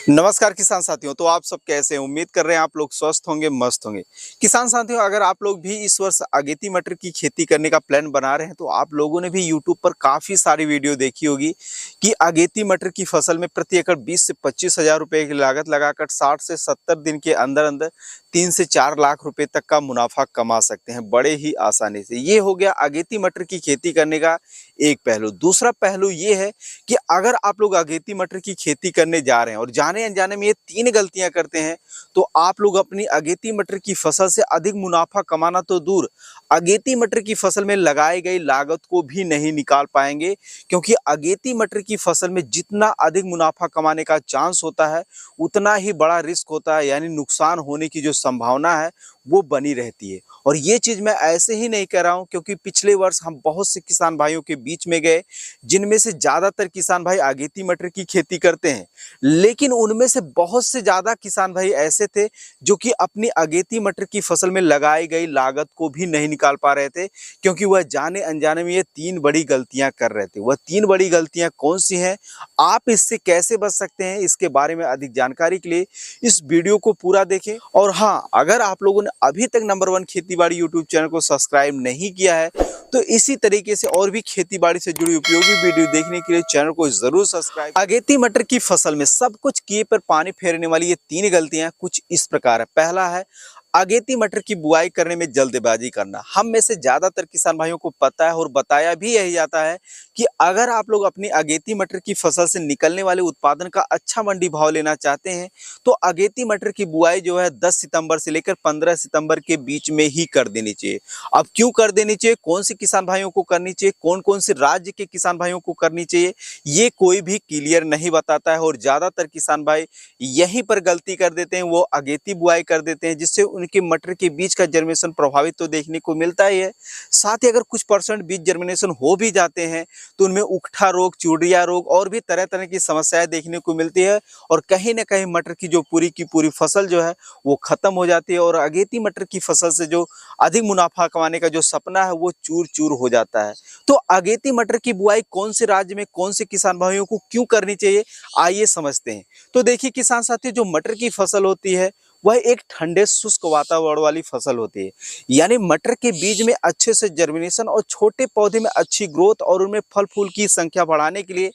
नमस्कार किसान साथियों। तो आप सब कैसे हैं? उम्मीद कर रहे हैं आप लोग स्वस्थ होंगे, मस्त होंगे। किसान साथियों, अगर आप लोग भी इस वर्ष अगेती मटर की खेती करने का प्लान बना रहे हैं तो आप लोगों ने भी यूट्यूब पर काफ़ी सारी वीडियो देखी होगी कि अगेती मटर की फसल में प्रति एकड़ 20 से 25 हज़ार रुपये की लागत लगाकर 60 से 70 दिन के अंदर अंदर 3 से 4 लाख रुपए तक का मुनाफा कमा सकते हैं बड़े ही आसानी से। ये हो गया अगेती मटर की खेती करने का एक पहलू। दूसरा पहलू ये है कि अगर आप लोग अगेती मटर की खेती करने जा रहे हैं और जाने अनजाने में ये 3 गलतियां करते हैं तो आप लोग अपनी अगेती मटर की फसल से अधिक मुनाफा कमाना तो दूर, अगेती मटर की फसल में लगाई गई लागत को भी नहीं निकाल पाएंगे। क्योंकि अगेती मटर की फसल में जितना अधिक मुनाफा कमाने का चांस होता है उतना ही बड़ा रिस्क होता है, यानी नुकसान होने की जो संभावना है वो बनी रहती है। और ये चीज़ मैं ऐसे ही नहीं कह रहा हूँ, क्योंकि पिछले वर्ष हम बहुत से किसान भाइयों के बीच में गए जिनमें से ज़्यादातर किसान भाई अगेती मटर की खेती करते हैं, लेकिन उनमें से बहुत से ज़्यादा किसान भाई ऐसे थे जो कि अपनी अगेती मटर की फसल में लगाई गई लागत को भी नहीं निकाल पा रहे थे, क्योंकि वह जाने अनजाने में ये 3 बड़ी गलतियां कर रहे थे। वह 3 बड़ी गलतियां कौन सी हैं, आप इससे कैसे बच सकते हैं, इसके बारे में अधिक जानकारी के लिए इस वीडियो को पूरा देखें। और हाँ, अगर आप लोगों ने अभी तक नंबर 1 खेतीबाड़ी यूट्यूब चैनल को सब्सक्राइब नहीं किया है तो इसी तरीके से और भी खेतीबाड़ी से जुड़ी उपयोगी वीडियो देखने के लिए चैनल को जरूर सब्सक्राइब। अगेती मटर की फसल में सब कुछ किए पर पानी फेरने वाली ये 3 गलतियां कुछ इस प्रकार है। पहला है अगेती मटर की बुआई करने में जल्दबाजी करना। हम में से ज्यादातर किसान भाइयों को पता है और बताया भी यही जाता है कि अगर आप लोग अपनी अगेती मटर की फसल से निकलने वाले उत्पादन का अच्छा मंडी भाव लेना चाहते हैं तो अगेती मटर की बुआई जो है 10 सितंबर से लेकर 15 सितंबर के बीच में ही कर देनी चाहिए। अब क्यों कर देनी चाहिए, कौन से किसान भाइयों को करनी चाहिए, कौन कौन से राज्य के किसान भाइयों को करनी चाहिए, ये कोई भी क्लियर नहीं बताता है। और ज्यादातर किसान भाई यहीं पर गलती कर देते हैं, वो अगेती बुआई कर देते हैं, जिससे उनके मटर के बीज का जर्मिनेशन प्रभावित तो देखने को मिलता ही है, साथ ही अगर कुछ परसेंट बीज जर्मिनेशन हो भी जाते हैं तो उनमें उकठा रोग, चूड़िया रोग और भी तरह तरह की समस्याएं देखने को मिलती है। और कहीं ना कहीं मटर की जो पूरी की पूरी फसल जो है वो खत्म हो जाती है और अगेती मटर की फसल से जो अधिक मुनाफा कमाने का जो सपना है वो चूर चूर हो जाता है। तो अगेती मटर की बुआई कौन से राज्य में कौन से किसान भाइयों को क्यों करनी चाहिए, आइए समझते हैं। तो देखिए किसान साथी, जो मटर की फसल होती है वह एक ठंडे शुष्क वातावरण वाली फसल होती है। यानी मटर के बीज में अच्छे से जर्मिनेशन और छोटे पौधे में अच्छी ग्रोथ और उनमें फल फूल की संख्या बढ़ाने के लिए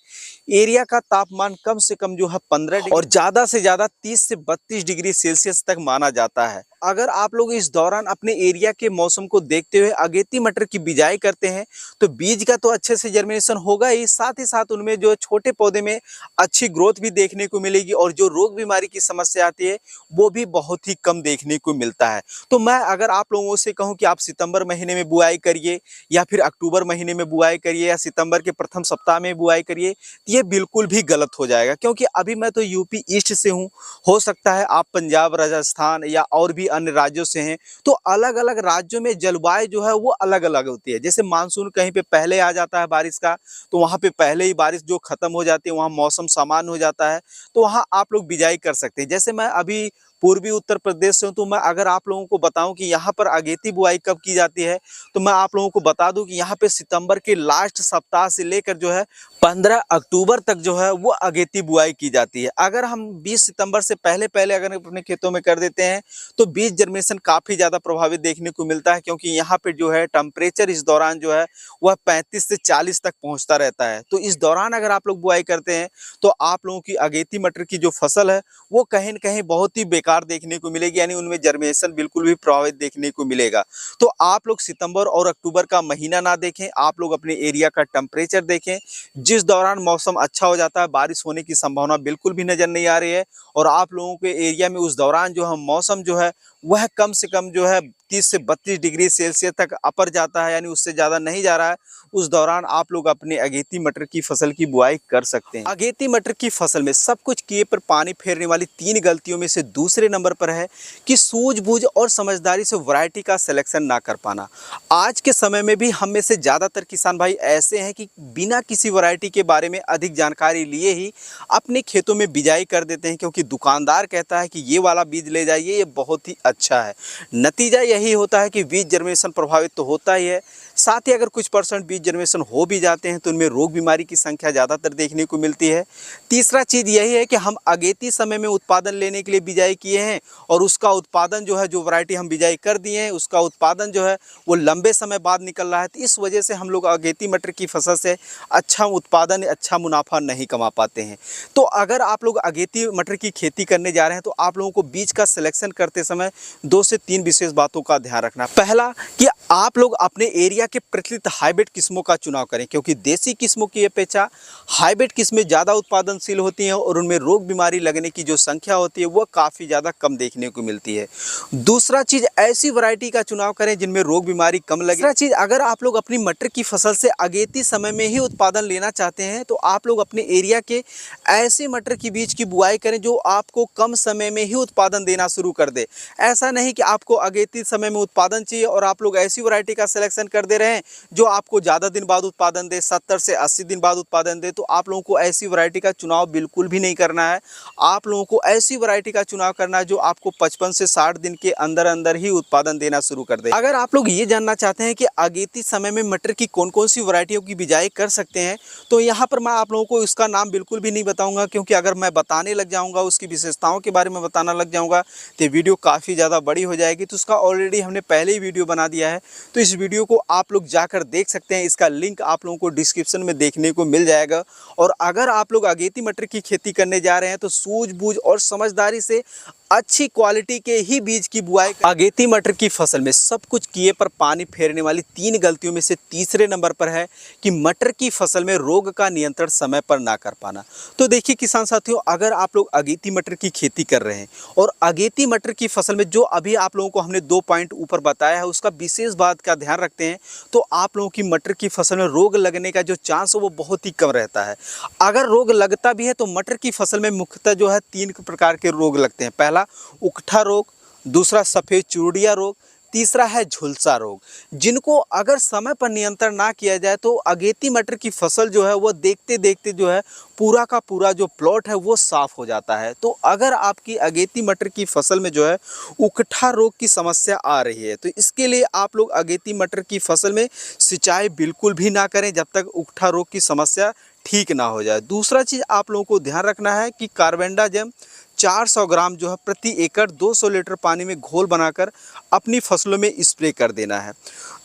एरिया का तापमान कम से कम जो है 15 डिग्री और ज़्यादा से ज़्यादा 30 से 32 डिग्री सेल्सियस तक माना जाता है। अगर आप लोग इस दौरान अपने एरिया के मौसम को देखते हुए अगेती मटर की बिजाई करते हैं तो बीज का तो अच्छे से जर्मिनेशन होगा ही, साथ ही साथ उनमें जो छोटे पौधे में अच्छी ग्रोथ भी देखने को मिलेगी और जो रोग बीमारी की समस्या आती है वो भी बहुत ही कम देखने को मिलता है। तो मैं अगर आप लोगों से कहूं कि आप सितंबर महीने में बुआई करिए या फिर अक्टूबर महीने में बुआई करिए या सितंबर के प्रथम सप्ताह में बुआई करिए, ये बिल्कुल भी गलत हो जाएगा। क्योंकि अभी मैं तो यूपी ईस्ट से हूँ, हो सकता है आप पंजाब, राजस्थान या और भी अन्य राज्यों से हैं, तो अलग अलग राज्यों में जलवायु जो है वो अलग अलग होती है। जैसे मानसून कहीं पे पहले आ जाता है बारिश का, तो वहाँ पे पहले ही बारिश जो खत्म हो जाती है, वहाँ मौसम सामान्य हो जाता है, तो वहाँ आप लोग बिजाई कर सकते हैं। जैसे मैं अभी पूर्वी उत्तर प्रदेश से हूँ, तो मैं अगर आप लोगों को बताऊं कि यहाँ पर अगेती बुआई कब की जाती है तो मैं आप लोगों को बता दूं कि यहाँ पे सितंबर के लास्ट सप्ताह से लेकर जो है 15 अक्टूबर तक जो है वो अगेती बुआई की जाती है। अगर हम 20 सितंबर से पहले पहले अगर अपने खेतों में कर देते हैं तो बीज जर्मिनेशन काफ़ी ज़्यादा प्रभावित देखने को मिलता है, क्योंकि यहाँ पे जो है टेम्परेचर इस दौरान जो है वह 35 से 40 तक पहुँचता रहता है। तो इस दौरान अगर आप लोग बुआई करते हैं तो आप लोगों की अगेती मटर की जो फसल है वो कहीं न कहीं बहुत ही बेकार देखने को मिलेगी, यानी उनमें जर्मिनेशन बिल्कुल भी प्रभावित देखने को मिलेगा। तो आप लोग सितंबर और अक्टूबर का महीना ना देखें, आप लोग अपने एरिया का टेम्परेचर देखें, जिस दौरान मौसम अच्छा हो जाता है, बारिश होने की संभावना बिल्कुल भी नज़र नहीं आ रही है और आप लोगों के एरिया में उस दौरान जो है मौसम जो है वह कम से कम जो है 30 से 32 डिग्री सेल्सियस तक अपर जाता है, यानी उससे ज़्यादा नहीं जा रहा है, उस दौरान आप लोग अपने अगेती मटर की फसल की बुआई कर सकते हैं। अगेती मटर की फसल में सब कुछ किए पर पानी फेरने वाली 3 गलतियों में से दूसरे नंबर पर है कि सूझबूझ और समझदारी से वैरायटी का सिलेक्शन ना कर पाना। आज के समय में भी हम में से ज़्यादातर किसान भाई ऐसे हैं कि बिना किसी वैरायटी के बारे में अधिक जानकारी लिए ही अपने खेतों में बिजाई कर देते हैं, क्योंकि दुकानदार कहता है कि ये वाला बीज ले जाइए, ये बहुत ही अच्छा है। नतीजा यही होता है कि बीज जर्मिनेशन प्रभावित तो होता ही है, साथ ही अगर कुछ परसेंट बीज जनरेशन हो भी जाते हैं तो उनमें रोग बीमारी की संख्या ज़्यादातर देखने को मिलती है। तीसरा चीज़ यही है कि हम अगेती समय में उत्पादन लेने के लिए बिजाई किए हैं और उसका उत्पादन जो है, जो वैरायटी हम बिजाई कर दिए हैं उसका उत्पादन जो है वो लंबे समय बाद निकल रहा है। तो इस वजह से हम लोग अगेती मटर की फसल से अच्छा उत्पादन, अच्छा मुनाफा नहीं कमा पाते हैं। तो अगर आप लोग अगेती मटर की खेती करने जा रहे हैं तो आप लोगों को बीज का सिलेक्शन करते समय 2 से 3 विशेष बातों का ध्यान रखना। पहला कि आप लोग अपने एरिया के प्रचलित हाइब्रिड किस्मों का चुनाव करें, क्योंकि देसी किस्मों की अपेक्षा हाइब्रिड किस्में ज़्यादा उत्पादनशील होती हैं और उनमें रोग बीमारी लगने की जो संख्या होती है वह काफ़ी ज़्यादा कम देखने को मिलती है। दूसरा चीज़, ऐसी वैरायटी का चुनाव करें जिनमें रोग बीमारी कम लगे। तीसरा चीज़, अगर आप लोग अपनी मटर की फसल से अगेती समय में ही उत्पादन लेना चाहते हैं तो आप लोग अपने एरिया के ऐसे मटर की बीज की बुआई करें जो आपको कम समय में ही उत्पादन देना शुरू कर दे। ऐसा नहीं कि आपको अगेती समय में उत्पादन चाहिए और आप लोग ऐसी वैरायटी का सिलेक्शन कर दे रहे हैं जो आपको ज़्यादा दिन बाद उत्पादन दे, 70 से 80 दिन बाद उत्पादन दे। तो आप लोगों को ऐसी वैरायटी का चुनाव बिल्कुल भी नहीं करना है। आप लोगों को ऐसी वैरायटी का चुनाव करना है जो आपको 55 से 60 दिन के अंदर अंदर ही उत्पादन देना शुरू कर दे। अगर आप लोग ये जानना चाहते हैं कि अगेती समय में मटर की कौन कौन सी वैरायटियों की बिजाई कर सकते हैं तो यहाँ पर मैं आप लोगों को इसका नाम बिल्कुल भी नहीं बताऊंगा, क्योंकि अगर मैं बताने लग जाऊंगा, उसकी विशेषताओं के बारे में बताना लग जाऊंगा तो वीडियो काफ़ी ज़्यादा बड़ी हो जाएगी। तो उसका ऑलरेडी हमने पहले ही वीडियो बना दिया है, तो इस वीडियो को आप लोग जाकर देख सकते हैं। इसका लिंक आप लोगों को डिस्क्रिप्शन में देखने को मिल जाएगा। और अगर आप लोग अगेती मटर की खेती करने जा रहे हैं तो सूझबूझ और समझदारी से अच्छी क्वालिटी के ही बीज की बुआई। अगेती मटर की फसल में सब कुछ किए पर पानी फेरने वाली 3 गलतियों में से तीसरे नंबर पर है कि मटर की फसल में रोग का नियंत्रण समय पर ना कर पाना। तो देखिए किसान साथियों, अगर आप लोग अगेती मटर की खेती कर रहे हैं और अगेती मटर की फसल में जो अभी आप लोगों को हमने 2 पॉइंट ऊपर बताया है उसका विशेष बात का ध्यान रखते हैं तो आप लोगों की मटर की फसल में रोग लगने का जो चांस है वो बहुत ही कम रहता है। अगर रोग लगता भी है तो मटर की फसल में मुख्यतः जो है 3 प्रकार के रोग लगते हैं। पहला उकठा रोग, दूसरा सफ़ेद चूड़िया रोग, तीसरा है झुलसा रोग, जिनको अगर समय पर नियंत्रण ना किया जाए तो अगेती मटर की फसल जो है वो देखते देखते जो है पूरा का पूरा जो प्लॉट है वो साफ हो जाता है। तो अगर आपकी अगेती मटर की फसल में जो है उकठा रोग की समस्या आ रही है तो इसके लिए आप लोग अगेती मटर की फसल में सिंचाई बिल्कुल भी ना करें जब तक उकठा रोग की समस्या ठीक ना हो जाए। दूसरा चीज़ आप लोगों को ध्यान रखना है कि कार्बेंडाजिम 400 ग्राम जो है प्रति एकड़ 200 लीटर पानी में घोल बनाकर अपनी फसलों में स्प्रे कर देना है।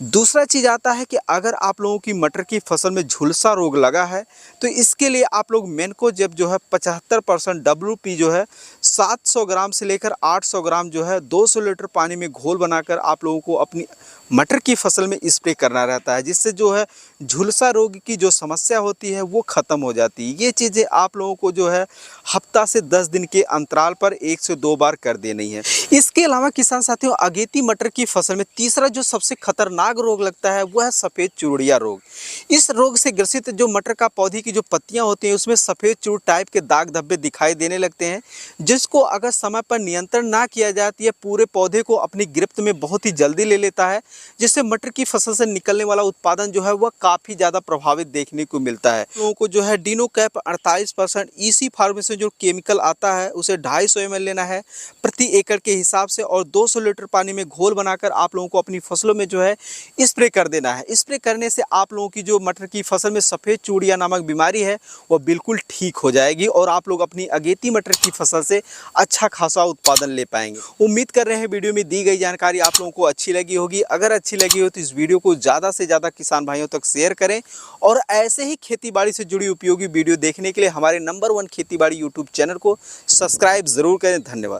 दूसरा चीज़ आता है कि अगर आप लोगों की मटर की फसल में झुलसा रोग लगा है तो इसके लिए आप लोग मेनकोजेब जो है 75% WP जो है 700 ग्राम से लेकर 800 ग्राम जो है 200 लीटर पानी में घोल बनाकर आप लोगों को अपनी मटर की फसल में स्प्रे करना रहता है, जिससे जो है झुलसा रोग की जो समस्या होती है वो ख़त्म हो जाती है। ये चीज़ें आप लोगों को जो है हफ्ता से 10 दिन के अंतराल पर 1 से 2 बार कर देनी है। इसके अलावा किसान साथियों, अगेती मटर की फसल में तीसरा जो सबसे खतरनाक रोग लगता है वह है सफ़ेद चूड़िया रोग। इस रोग से ग्रसित जो मटर का पौधे की जो पत्तियां होती हैं उसमें सफ़ेद चूड़ टाइप के दाग धब्बे दिखाई देने लगते हैं, जिसको अगर समय पर नियंत्रण ना किया जाए तो यह पूरे पौधे को अपनी गिरफ्त में बहुत ही जल्दी ले लेता है, जिससे मटर की फसल से निकलने वाला उत्पादन जो है वह काफ़ी ज़्यादा प्रभावित देखने को मिलता है। लोगों को जो है डिनोकैप 48% ईसी फार्म से जो केमिकल आता है उसे 250 ml लेना है प्रति एकड़ के हिसाब से और 200 लीटर पानी में घोल बनाकर आप लोगों को अपनी फसलों में जो है स्प्रे कर देना है। स्प्रे करने से आप लोगों की जो मटर की फसल में सफ़ेद चूड़िया नामक बीमारी है वह बिल्कुल ठीक हो जाएगी और आप लोग अपनी अगेती मटर की फसल से अच्छा खासा उत्पादन ले पाएंगे। उम्मीद कर रहे हैं वीडियो में दी गई जानकारी आप लोगों को अच्छी लगी होगी। अगर अच्छी लगी हो तो इस वीडियो को ज़्यादा से ज़्यादा किसान भाइयों तक शेयर करें और ऐसे ही खेतीबाड़ी से जुड़ी उपयोगी वीडियो देखने के लिए हमारे नंबर 1 खेतीबाड़ी यूट्यूब चैनल को सब्सक्राइब ज़रूर करें। धन्यवाद।